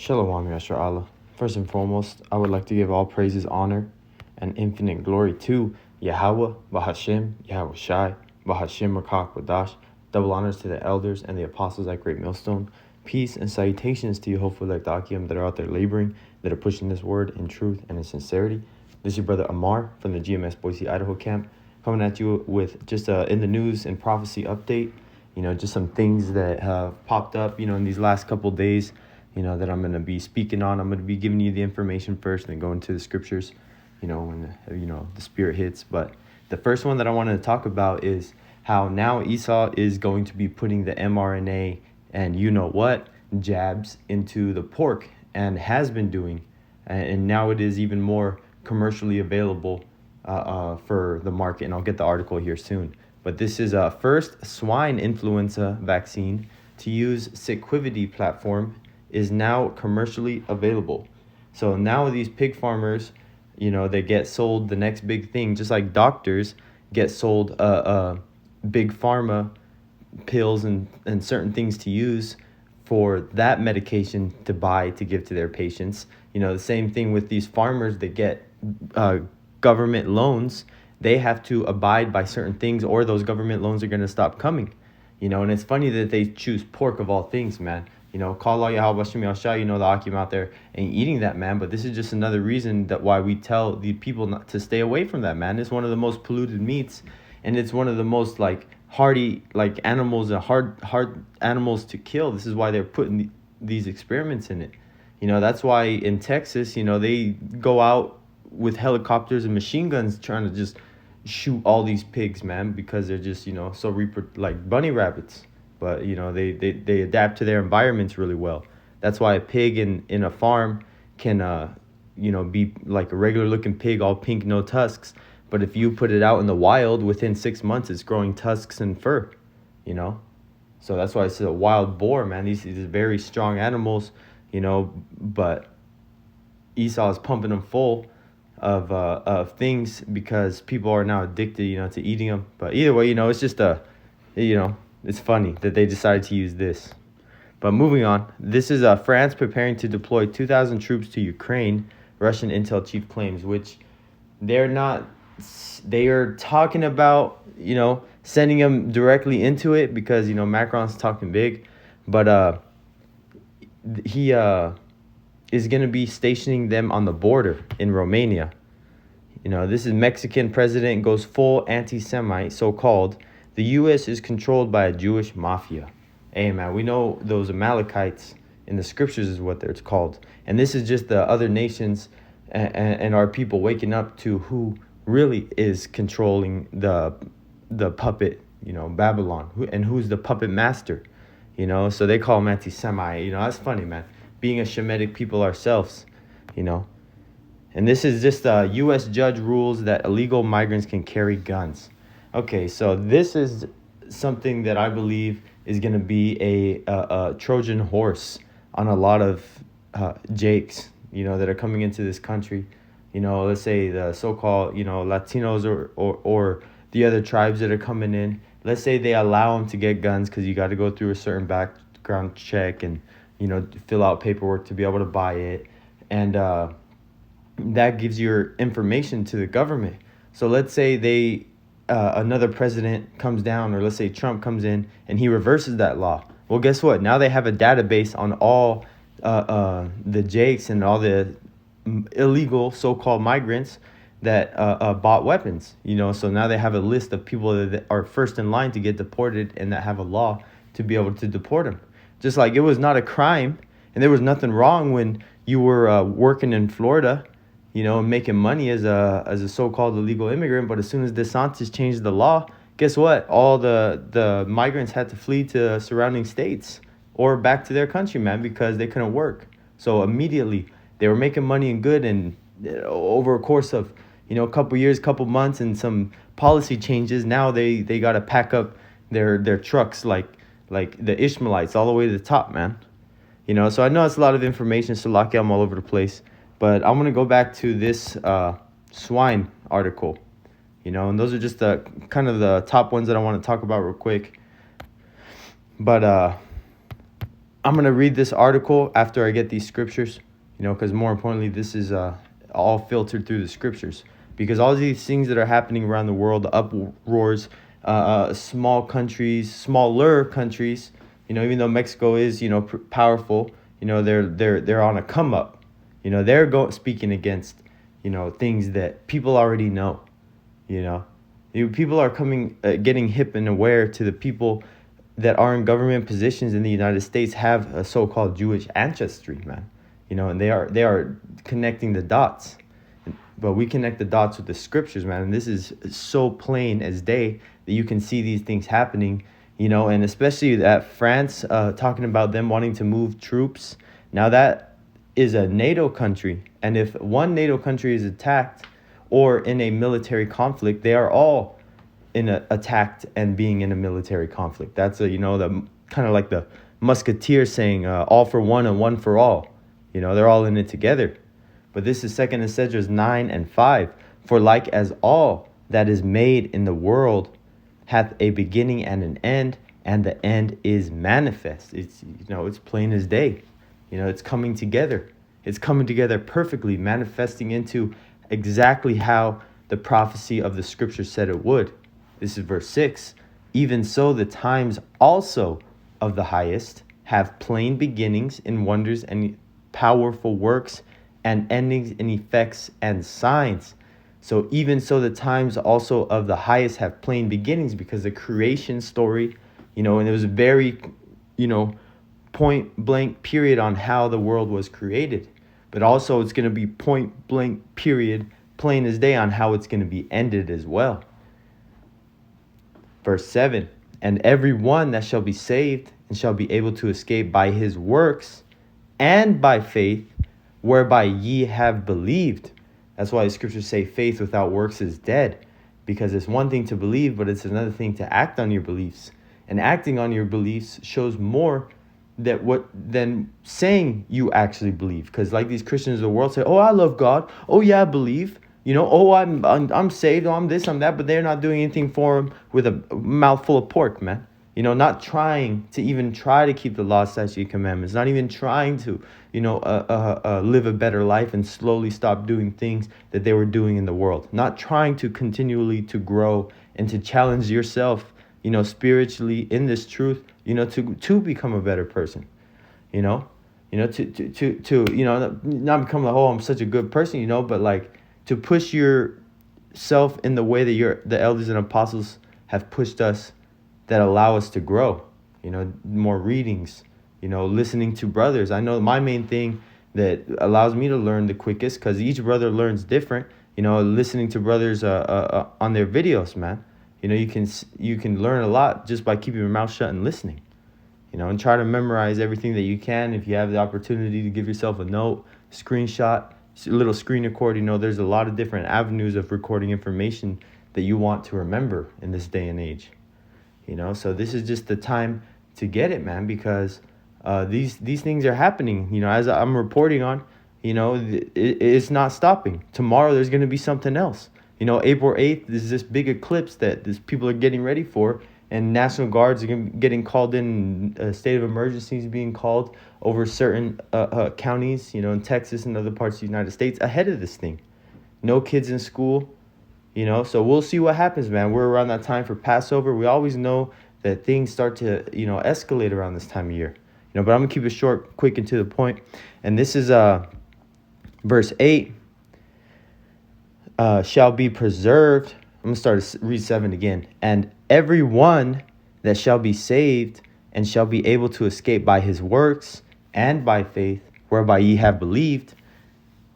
Shalom, Yashar Allah. First and foremost, I would like to give all praises, honor, and infinite glory to Yahweh, Bahashem, Yahweh Shai, Bahashem Rakak Wadash. Double honors to the elders and the apostles at Great Millstone. Peace and salutations to you, hopefully like the Akim that are out there laboring, that are pushing this word in truth and in sincerity. This is your brother Amar from the GMS Boise, Idaho camp, coming at you with just in the news and prophecy update. Just some things that have popped up, in these last couple days, that I'm going to be speaking on. I'm going to be giving you the information first and then go into the scriptures, when, the spirit hits. But the first one that I wanted to talk about is how now Esau is going to be putting the mRNA and jabs into the pork, and has been doing. And now it is even more commercially available for the market. And I'll get the article here soon. But this is a first swine influenza vaccine to use Sequivity platform is now commercially available. So now these pig farmers, they get sold the next big thing, just like doctors get sold big pharma pills and certain things to use for that medication to buy to give to their patients. The same thing with these farmers that get government loans. They have to abide by certain things or those government loans are going to stop coming. And it's funny that they choose pork of all things, man. Call Allah Yahweh Bashem Yashai, the Akim out there ain't eating that, man. But this is just another reason that why we tell the people not to stay away from that, man. It's one of the most polluted meats, and it's one of the most hardy animals, hard animals to kill. This is why they're putting these experiments in it. That's why in Texas, they go out with helicopters and machine guns trying to just shoot all these pigs, man, because they're just so like bunny rabbits. But they adapt to their environments really well. That's why a pig in a farm can be like a regular looking pig, all pink, no tusks. But if you put it out in the wild, within 6 months it's growing tusks and fur. So that's why it's a wild boar, man. These very strong animals, but Esau is pumping them full of things because people are now addicted, to eating them. But either way, it's just it's funny that they decided to use this. But moving on, this is France preparing to deploy 2,000 troops to Ukraine, Russian intel chief claims, which they are talking about, sending them directly into it because, Macron's talking big. But he is going to be stationing them on the border in Romania. This is Mexican president goes full anti-Semite, so-called. The U.S. is controlled by a Jewish mafia. Hey, man, we know those Amalekites in the scriptures is what it's called. And this is just the other nations and our people waking up to who really is controlling the puppet, Babylon, and who's the puppet master, So they call him anti-Semite. That's funny, man. Being a Shemitic people ourselves, And this is just a U.S. judge rules that illegal migrants can carry guns. Okay, so this is something that I believe is going to be a Trojan horse on a lot of Jakes, that are coming into this country. Let's say the so-called, Latinos or the other tribes that are coming in. Let's say they allow them to get guns because you got to go through a certain background check and, fill out paperwork to be able to buy it. And that gives your information to the government. So let's say another president comes down, or let's say Trump comes in and he reverses that law. Well, guess what? Now they have a database on all the Jakes and all the illegal so-called migrants that bought weapons. So now they have a list of people that are first in line to get deported and that have a law to be able to deport them. Just like it was not a crime and there was nothing wrong when you were working in Florida, making money as a so-called illegal immigrant. But as soon as DeSantis changed the law, guess what? All the migrants had to flee to surrounding states or back to their country, man, because they couldn't work. So immediately they were making money and good. And over a course of, a couple years, couple months and some policy changes, now they got to pack up their trucks like the Ishmaelites all the way to the top, man. So I know it's a lot of information, so lock I'm all over the place. But I'm going to go back to this swine article, and those are just the kind of the top ones that I want to talk about real quick. But I'm going to read this article after I get these scriptures, because more importantly, this is all filtered through the scriptures. Because all these things that are happening around the world, the uproars, smaller countries, even though Mexico is, powerful, they're on a come up. They're speaking against, things that people already know. People are getting hip and aware to the people that are in government positions in the United States have a so-called Jewish ancestry, man. And they are connecting the dots. But we connect the dots with the scriptures, man. And this is so plain as day that you can see these things happening, and especially that France, talking about them wanting to move troops. Now that is a NATO country. And if one NATO country is attacked or in a military conflict, they are all attacked and being in a military conflict. That's the kind of like the Musketeer saying, all for one and one for all. They're all in it together. But this is 2 Esdras 9:5. For like as all that is made in the world hath a beginning and an end, and the end is manifest. It's it's plain as day. It's coming together. It's coming together perfectly, manifesting into exactly how the prophecy of the scripture said it would. This is verse 6. Even so the times also of the highest have plain beginnings in wonders and powerful works, and endings in effects and signs. So even so the times also of the highest have plain beginnings, because the creation story, and it was a very, point blank period on how the world was created. But also it's going to be point blank period, plain as day, on how it's going to be ended as well. Verse 7, and every one that shall be saved and shall be able to escape by his works and by faith, whereby ye have believed. That's why the scriptures say faith without works is dead. Because it's one thing to believe, but it's another thing to act on your beliefs. And acting on your beliefs shows more than saying you actually believe. Because like these Christians of the world say, oh, I love God. Oh, yeah, I believe. Oh, I'm saved. Oh, I'm this, I'm that. But they're not doing anything for him with a mouthful of pork, man. Not trying to even try to keep the law, statutes, and commandments. Not even trying to, live a better life and slowly stop doing things that they were doing in the world. Not trying to continually to grow and to challenge yourself, spiritually in this truth, to become a better person, to not become like, oh, I'm such a good person, but like to push yourself in the way that the elders and apostles have pushed us, that allow us to grow, more readings, listening to brothers. I know my main thing that allows me to learn the quickest, because each brother learns different, listening to brothers on their videos, man. You can learn a lot just by keeping your mouth shut and listening, and try to memorize everything that you can. If you have the opportunity to give yourself a note, screenshot, a little screen record, there's a lot of different avenues of recording information that you want to remember in this day and age. So this is just the time to get it, man, because these things are happening, as I'm reporting on, it's not stopping. Tomorrow there's going to be something else. April 8th is this big eclipse that people are getting ready for, and National Guards are getting called in, a state of emergency is being called over certain counties, in Texas and other parts of the United States ahead of this thing. No kids in school. So we'll see what happens, man. We're around that time for Passover. We always know that things start to, escalate around this time of year. But I'm going to keep it short, quick, and to the point. And this is verse 8. Shall be preserved. I'm going to start to read 7 again. And every one that shall be saved and shall be able to escape by his works and by faith, whereby ye have believed,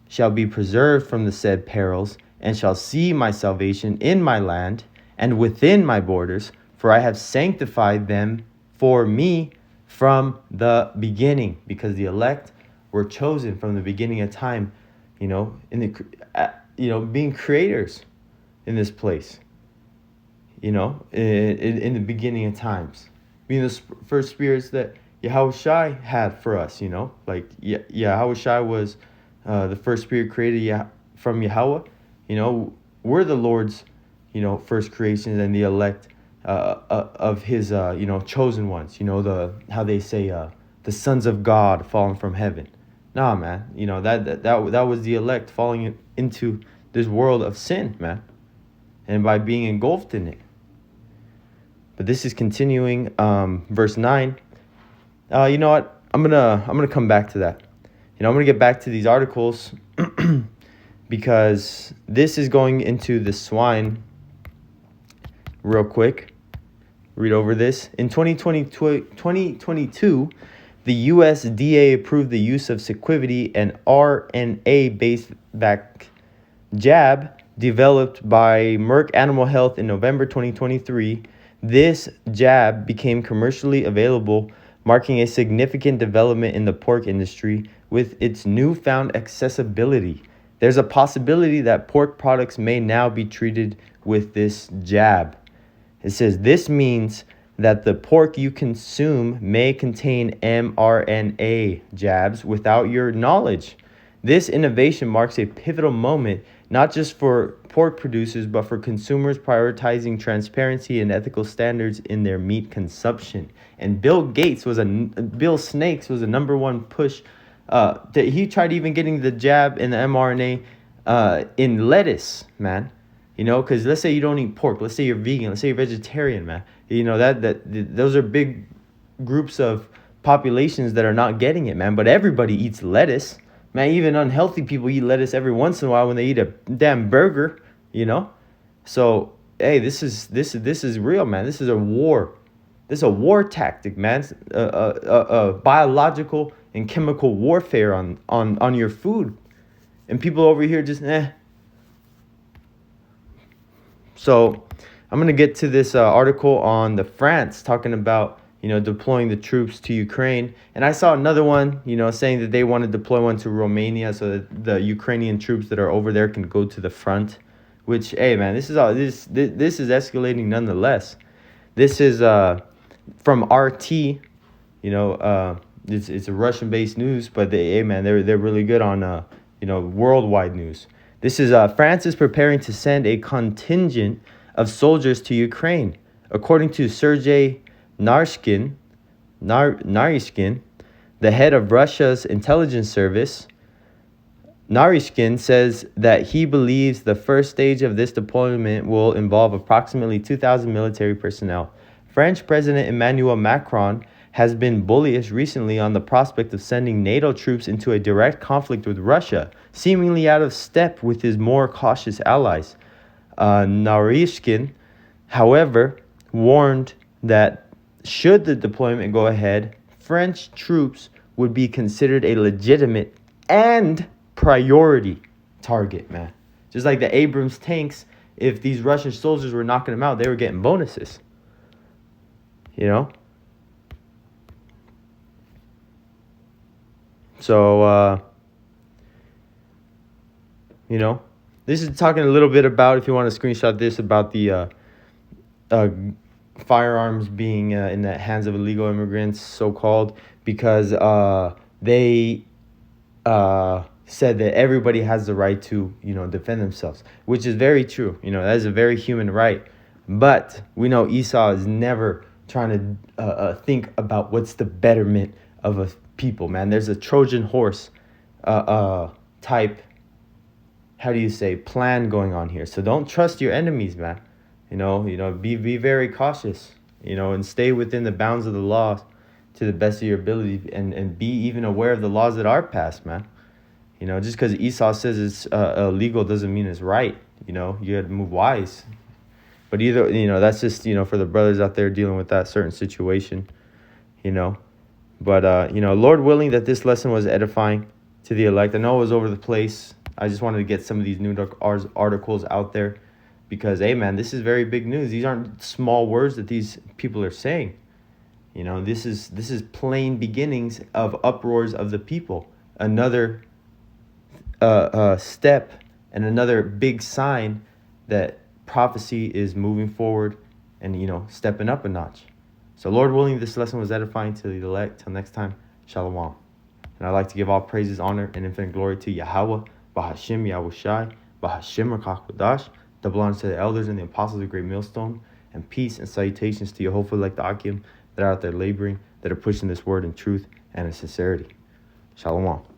shall be preserved from the said perils, and shall see my salvation in my land and within my borders, for I have sanctified them for me from the beginning. Because the elect were chosen from the beginning of time, being creators in this place, in the beginning of times, being the first spirits that Yahushua had for us, like Yahushua was the first spirit created from Yahweh. We're the Lord's, first creations and the elect of his, chosen ones. How they say the sons of God falling from heaven. Nah, man. That was the elect falling into this world of sin, man, and by being engulfed in it. But this is continuing, verse 9. You know what? I'm gonna come back to that. I'm gonna get back to these articles because this is going into the swine real quick. Read over this. In 2022, the USDA approved the use of Sequivity, an RNA-based jab developed by Merck Animal Health in November 2023. This jab became commercially available, marking a significant development in the pork industry with its newfound accessibility. There's a possibility that pork products may now be treated with this jab. It says this means that the pork you consume may contain mRNA jabs without your knowledge. This innovation marks a pivotal moment, not just for pork producers, but for consumers prioritizing transparency and ethical standards in their meat consumption. And Bill Snakes was a number one push. He tried even getting the jab and the mRNA in lettuce, man. Because let's say you don't eat pork. Let's say you're vegan. Let's say you're vegetarian, man. Those are big groups of populations that are not getting it, man. But everybody eats lettuce. Man, even unhealthy people eat lettuce every once in a while when they eat a damn burger, So, hey, this is real, man. This is a war. This is a war tactic, man. A biological and chemical warfare on your food. And people over here just, So, I'm going to get to this article on the France talking about deploying the troops to Ukraine. And I saw another one, saying that they want to deploy one to Romania so that the Ukrainian troops that are over there can go to the front. Which, hey, man, this is escalating nonetheless. This is from RT. It's a Russian-based news, but they're really good on worldwide news. This is France is preparing to send a contingent of soldiers to Ukraine, according to Sergei Naryshkin, the head of Russia's intelligence service. Naryshkin says that he believes the first stage of this deployment will involve approximately 2,000 military personnel. French President Emmanuel Macron has been bullish recently on the prospect of sending NATO troops into a direct conflict with Russia, seemingly out of step with his more cautious allies. Naryshkin, however, warned that should the deployment go ahead, French troops would be considered a legitimate and priority target, man. Just like the Abrams tanks, if these Russian soldiers were knocking them out, they were getting bonuses. So, this is talking a little bit about, if you want to screenshot this, about the firearms being in the hands of illegal immigrants, so-called, because they said that everybody has the right to, defend themselves, which is very true. That is a very human right. But we know Esau is never trying to think about what's the betterment of a people, man. There's a Trojan horse type, how do you say, plan going on here. So don't trust your enemies, man. Be very cautious, and stay within the bounds of the law to the best of your ability, and be even aware of the laws that are passed, man. Just because Esau says it's illegal doesn't mean it's right. You got to move wise. But either, that's just, for the brothers out there dealing with that certain situation, But, Lord willing that this lesson was edifying to the elect. I know it was over the place. I just wanted to get some of these new articles out there because, hey, man, this is very big news. These aren't small words that these people are saying. This is plain beginnings of uproars of the people. Another step and another big sign that prophecy is moving forward and, stepping up a notch. So, Lord willing, this lesson was edifying to the elect. Till next time, Shalom. And I'd like to give all praises, honor, and infinite glory to Yahweh, Bahashim Yahushai, Bahashim Rakach Wadash, double honors to the elders and the apostles of Great Millstone, and peace and salutations to Yehovah like the Akim that are out there laboring, that are pushing this word in truth and in sincerity. Shalom.